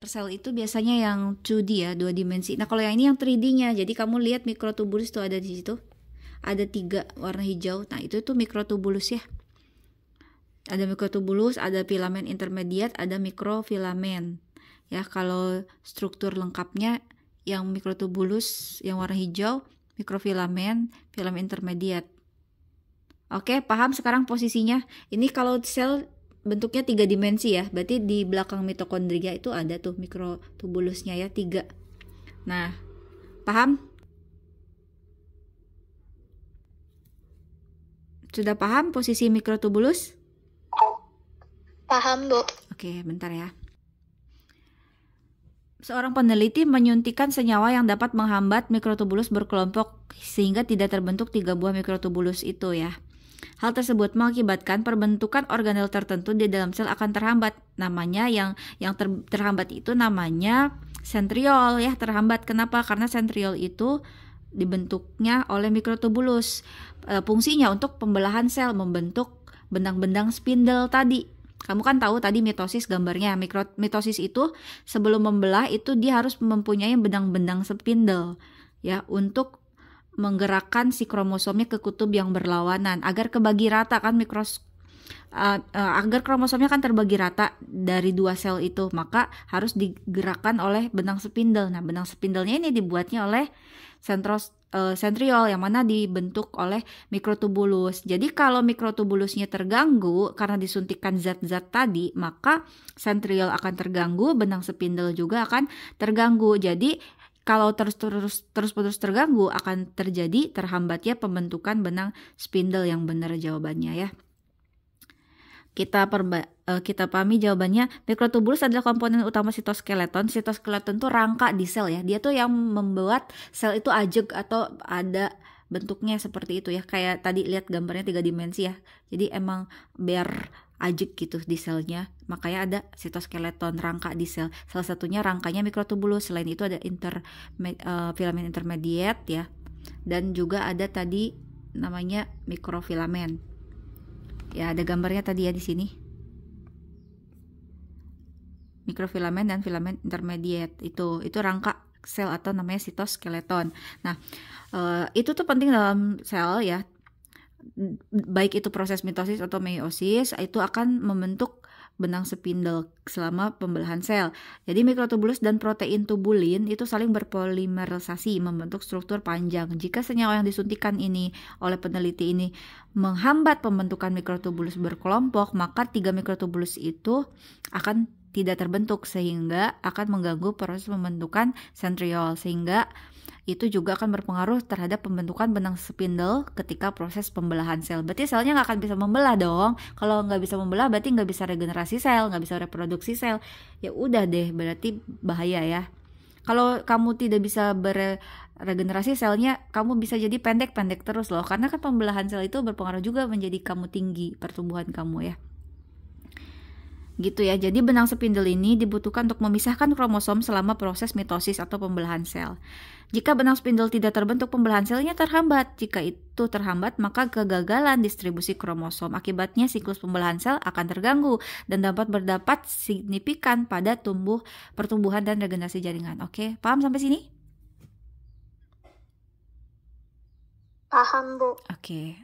Sel itu biasanya yang 2D ya, 2 dimensi. Nah, kalau yang ini yang 3D-nya. Jadi kamu lihat mikrotubulus tuh ada di situ. Ada 3 warna hijau. Nah, itu tuh mikrotubulus ya. Ada mikrotubulus, ada filamen intermediate, ada mikrofilamen. Ya, kalau struktur lengkapnya yang mikrotubulus yang warna hijau, mikrofilamen, filamen intermediate. Oke, paham sekarang posisinya? Ini kalau sel bentuknya 3 dimensi ya, berarti di belakang mitokondria itu ada tuh mikrotubulusnya ya, 3. Nah, paham? Sudah paham posisi mikrotubulus? Paham, Bu. Oke, bentar ya. Seorang peneliti menyuntikkan senyawa yang dapat menghambat mikrotubulus berkelompok sehingga tidak terbentuk 3 buah mikrotubulus itu ya. Hal tersebut mengakibatkan perbentukan organel tertentu di dalam sel akan terhambat. Namanya yang terhambat itu namanya sentriol ya, terhambat. Kenapa? Karena sentriol itu dibentuknya oleh mikrotubulus. Fungsinya untuk pembelahan sel, membentuk benang-benang spindle tadi. Kamu kan tahu tadi mitosis gambarnya. Mitosis itu sebelum membelah itu dia harus mempunyai benang-benang spindle ya untuk menggerakkan si kromosomnya ke kutub yang berlawanan agar kebagi rata kan agar kromosomnya kan terbagi rata dari 2 sel itu, maka harus digerakkan oleh benang spindle. Nah, benang spindlenya ini dibuatnya oleh sentriol yang mana dibentuk oleh mikrotubulus. Jadi kalau mikrotubulusnya terganggu karena disuntikkan zat-zat tadi, maka sentriol akan terganggu, benang spindle juga akan terganggu. Jadi kalau terus-menerus terganggu akan terjadi terhambatnya pembentukan benang spindle yang benar jawabannya ya. Kita pahami jawabannya. Mikrotubulus adalah komponen utama sitoskeleton. Sitoskeleton itu rangka di sel ya. Dia tuh yang membuat sel itu ajeg atau ada bentuknya seperti itu ya. Kayak tadi lihat gambarnya 3 dimensi ya. Jadi emang biar ajeg gitu di selnya, makanya ada sitoskeleton, rangka di sel. Salah satunya rangkanya mikrotubulus. Selain itu ada filamen intermediate ya, dan juga ada tadi namanya mikrofilamen ya, ada gambarnya tadi ya di sini, mikrofilamen dan filamen intermediate itu rangka sel atau namanya sitoskeleton. Nah, itu tuh penting dalam sel ya. Baik itu proses mitosis atau meiosis, itu akan membentuk benang spindle selama pembelahan sel. Jadi mikrotubulus dan protein tubulin itu saling berpolimerisasi membentuk struktur panjang. Jika senyawa yang disuntikan ini oleh peneliti ini menghambat pembentukan mikrotubulus berkelompok, maka 3 mikrotubulus itu akan tidak terbentuk sehingga akan mengganggu proses pembentukan sentriol, sehingga itu juga akan berpengaruh terhadap pembentukan benang spindle ketika proses pembelahan sel. Berarti selnya nggak akan bisa membelah dong. Kalau nggak bisa membelah berarti nggak bisa regenerasi sel, nggak bisa reproduksi sel. Ya udah deh, berarti bahaya ya. Kalau kamu tidak bisa beregenerasi selnya, kamu bisa jadi pendek-pendek terus loh. Karena kan pembelahan sel itu berpengaruh juga menjadi kamu tinggi pertumbuhan kamu ya. Gitu ya. Jadi benang spindle ini dibutuhkan untuk memisahkan kromosom selama proses mitosis atau pembelahan sel. Jika benang spindle tidak terbentuk, pembelahan selnya terhambat. Jika itu terhambat, maka kegagalan distribusi kromosom. Akibatnya siklus pembelahan sel akan terganggu dan dapat berdampak signifikan pada pertumbuhan dan regenerasi jaringan. Oke, paham sampai sini? Paham, Bu. Oke.